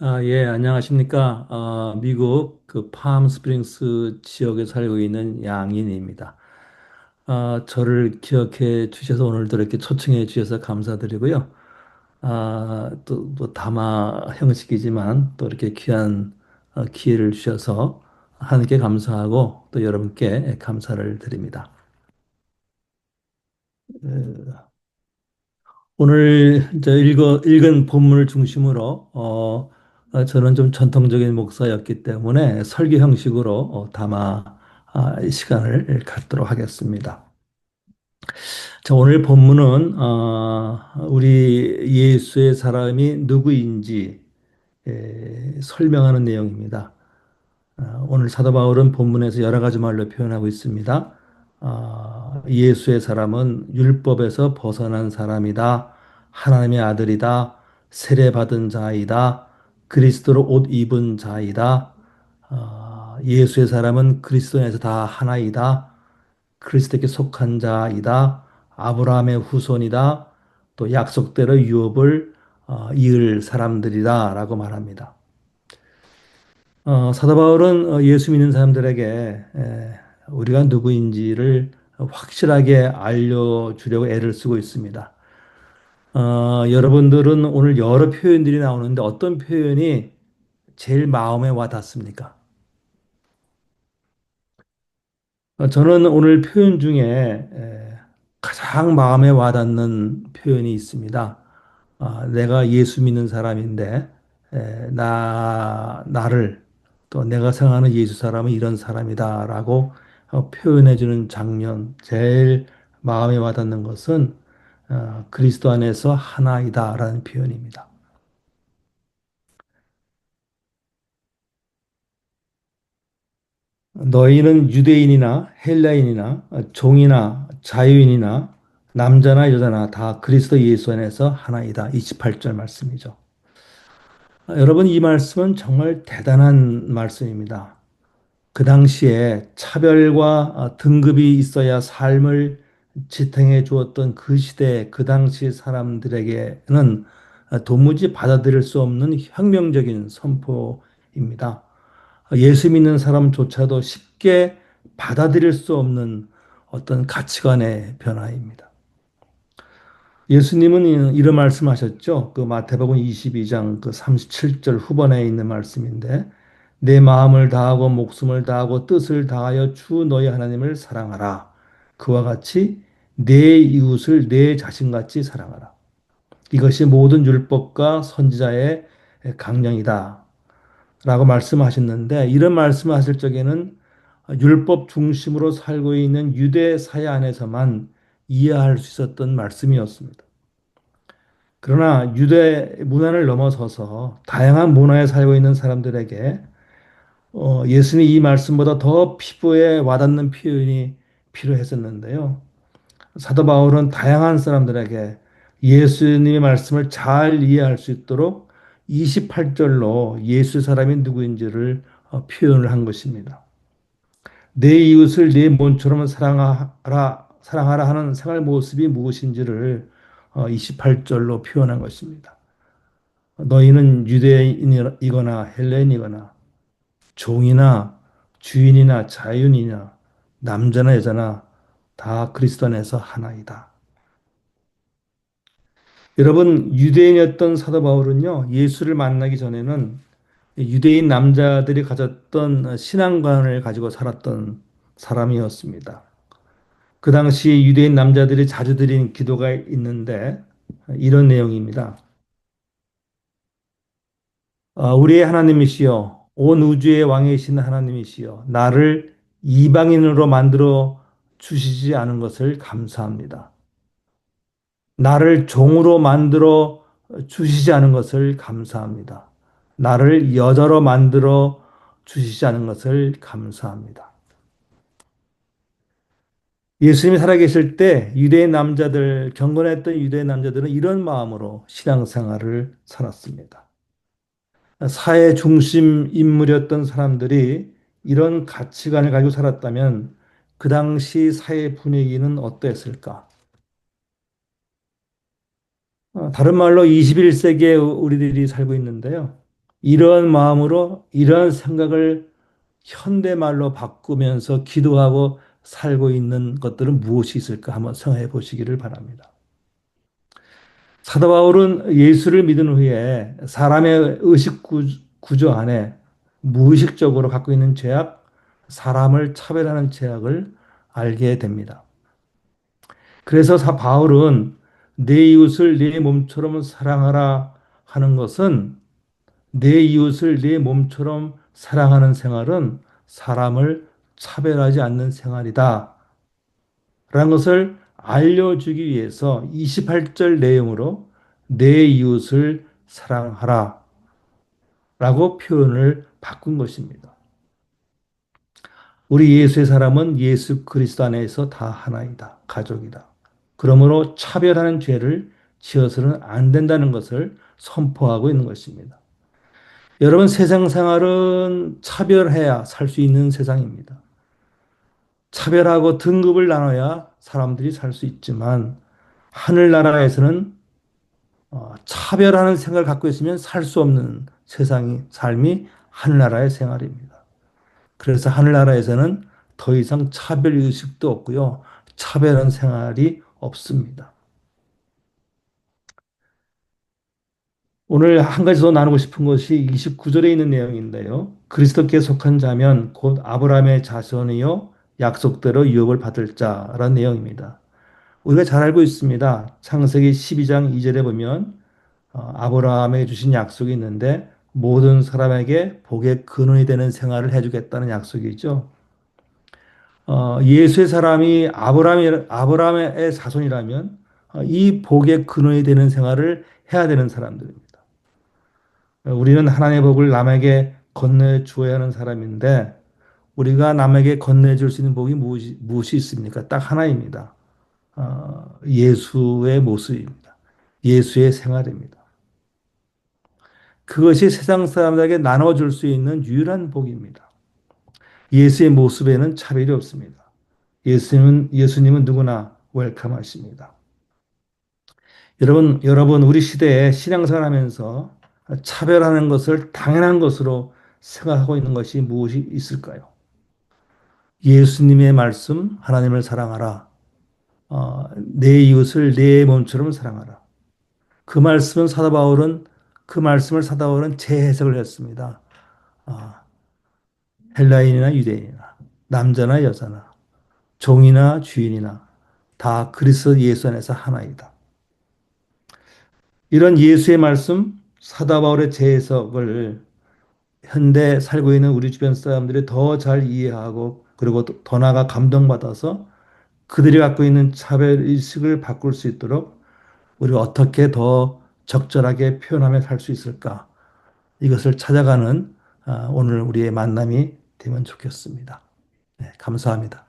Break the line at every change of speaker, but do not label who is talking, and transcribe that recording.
예, 안녕하십니까. 미국 그 팜스프링스 지역에 살고 있는 양인입니다. 저를 기억해 주셔서 오늘도 이렇게 초청해 주셔서 감사드리고요. 또 뭐 다마 형식이지만 또 이렇게 귀한 기회를 주셔서 하나님께 감사하고 또 여러분께 감사를 드립니다. 오늘 읽은 본문을 중심으로 저는 좀 전통적인 목사였기 때문에 설교 형식으로 담아 시간을 갖도록 하겠습니다. 자, 오늘 본문은 우리 예수의 사람이 누구인지 설명하는 내용입니다. 오늘 사도 바울은 본문에서 여러 가지 말로 표현하고 있습니다. 예수의 사람은 율법에서 벗어난 사람이다. 하나님의 아들이다. 세례받은 자이다. 그리스도로 옷 입은 자이다. 예수의 사람은 그리스도 안에서 다 하나이다. 그리스도께 속한 자이다. 아브라함의 후손이다. 또 약속대로 유업을 이을 사람들이다. 라고 말합니다. 사도 바울은 예수 믿는 사람들에게 우리가 누구인지를 확실하게 알려주려고 애를 쓰고 있습니다. 여러분들은 오늘 여러 표현들이 나오는데 어떤 표현이 제일 마음에 와 닿습니까? 저는 오늘 표현 중에 가장 마음에 와닿는 표현이 있습니다. 내가 예수 믿는 사람인데 나를 또 내가 생각하는 예수 사람은 이런 사람이다라고 표현해 주는 장면, 제일 마음에 와닿는 것은 그리스도 안에서 하나이다라는 표현입니다. 너희는 유대인이나 헬라인이나 종이나 자유인이나 남자나 여자나 다 그리스도 예수 안에서 하나이다. 28절 말씀이죠. 여러분, 이 말씀은 정말 대단한 말씀입니다. 그 당시에 차별과 등급이 있어야 삶을 지탱해 주었던 그 시대, 그 당시 사람들에게는 도무지 받아들일 수 없는 혁명적인 선포입니다. 예수 믿는 사람조차도 쉽게 받아들일 수 없는 어떤 가치관의 변화입니다. 예수님은 이런 말씀하셨죠. 그 마태복음 22장 그 37절 후반에 있는 말씀인데 내 마음을 다하고 목숨을 다하고 뜻을 다하여 주 너희 하나님을 사랑하라. 그와 같이 내 이웃을 내 자신같이 사랑하라. 이것이 모든 율법과 선지자의 강령이다. 라고 말씀하셨는데 이런 말씀하실 적에는 율법 중심으로 살고 있는 유대 사회 안에서만 이해할 수 있었던 말씀이었습니다. 그러나 유대 문화를 넘어서서 다양한 문화에 살고 있는 사람들에게 예수님 이 말씀보다 더 피부에 와닿는 표현이 필요했었는데요. 사도 바울은 다양한 사람들에게 예수님의 말씀을 잘 이해할 수 있도록 28절로 예수 사람이 누구인지를 표현을 한 것입니다. 내 이웃을 내 몸처럼 사랑하라 하는 생활 모습이 무엇인지를 28절로 표현한 것입니다. 너희는 유대인이거나 헬레인이거나 종이나 주인이나 자유인이나 남자나 여자나 다 그리스도 안에서 하나이다. 여러분, 유대인이었던 사도 바울은요, 예수를 만나기 전에는 유대인 남자들이 가졌던 신앙관을 가지고 살았던 사람이었습니다. 그 당시 유대인 남자들이 자주 드린 기도가 있는데 이런 내용입니다. 우리의 하나님이시여, 온 우주의 왕이신 하나님이시여, 나를 이방인으로 만들어 주시지 않은 것을 감사합니다. 나를 종으로 만들어 주시지 않은 것을 감사합니다. 나를 여자로 만들어 주시지 않은 것을 감사합니다. 예수님이 살아계실 때 유대인 남자들, 경건했던 유대인 남자들은 이런 마음으로 신앙생활을 살았습니다. 사회 중심 인물이었던 사람들이 이런 가치관을 가지고 살았다면 그 당시 사회 분위기는 어땠을까? 다른 말로 21세기에 우리들이 살고 있는데요. 이런 마음으로 이런 생각을 현대말로 바꾸면서 기도하고 살고 있는 것들은 무엇이 있을까 한번 생각해 보시기를 바랍니다. 사도 바울은 예수를 믿은 후에 사람의 의식 구조 안에 무의식적으로 갖고 있는 죄악, 사람을 차별하는 죄악을 알게 됩니다. 그래서 바울은 내 이웃을 내 몸처럼 사랑하라 하는 것은 내 이웃을 내 몸처럼 사랑하는 생활은 사람을 차별하지 않는 생활이다. 라는 것을 알려주기 위해서 28절 내용으로 내 이웃을 사랑하라 라고 표현을 바꾼 것입니다. 우리 예수의 사람은 예수 그리스도 안에서 다 하나이다. 가족이다. 그러므로 차별하는 죄를 지어서는 안 된다는 것을 선포하고 있는 것입니다. 여러분, 세상 생활은 차별해야 살 수 있는 세상입니다. 차별하고 등급을 나눠야 사람들이 살 수 있지만 하늘나라에서는 차별하는 생각을 갖고 있으면 살 수 없는 삶이 하늘나라의 생활입니다. 그래서 하늘나라에서는 더 이상 차별 의식도 없고요. 차별한 생활이 없습니다. 오늘 한 가지 더 나누고 싶은 것이 29절에 있는 내용인데요. 그리스도께 속한 자면 곧 아브라함의 자손이요 약속대로 유업을 받을 자라는 내용입니다. 우리가 잘 알고 있습니다. 창세기 12장 2절에 보면 아브라함에게 주신 약속이 있는데 모든 사람에게 복의 근원이 되는 생활을 해주겠다는 약속이죠. 예수의 사람이 아브라함의 자손이라면 이 복의 근원이 되는 생활을 해야 되는 사람들입니다. 우리는 하나님의 복을 남에게 건네주어야 하는 사람인데 우리가 남에게 건네줄 수 있는 복이 무엇이 있습니까? 딱 하나입니다. 예수의 모습입니다. 예수의 생활입니다. 그것이 세상 사람들에게 나눠줄 수 있는 유일한 복입니다. 예수의 모습에는 차별이 없습니다. 예수님은 누구나 웰컴하십니다. 여러분, 우리 시대에 신앙생활 하면서 차별하는 것을 당연한 것으로 생각하고 있는 것이 무엇이 있을까요? 예수님의 말씀, 하나님을 사랑하라. 내 이웃을 내 몸처럼 사랑하라. 그 말씀을 사도 바울은 재해석을 했습니다. 아, 헬라인이나 유대인이나 남자나 여자나 종이나 주인이나 다 그리스도 예수 안에서 하나이다. 이런 예수의 말씀, 사도 바울의 재해석을 현대 살고 있는 우리 주변 사람들이 더 잘 이해하고 그리고 더 나아가 감동받아서 그들이 갖고 있는 차별 의식을 바꿀 수 있도록 우리가 어떻게 더 적절하게 표현하며 살 수 있을까? 이것을 찾아가는 오늘 우리의 만남이 되면 좋겠습니다. 네, 감사합니다.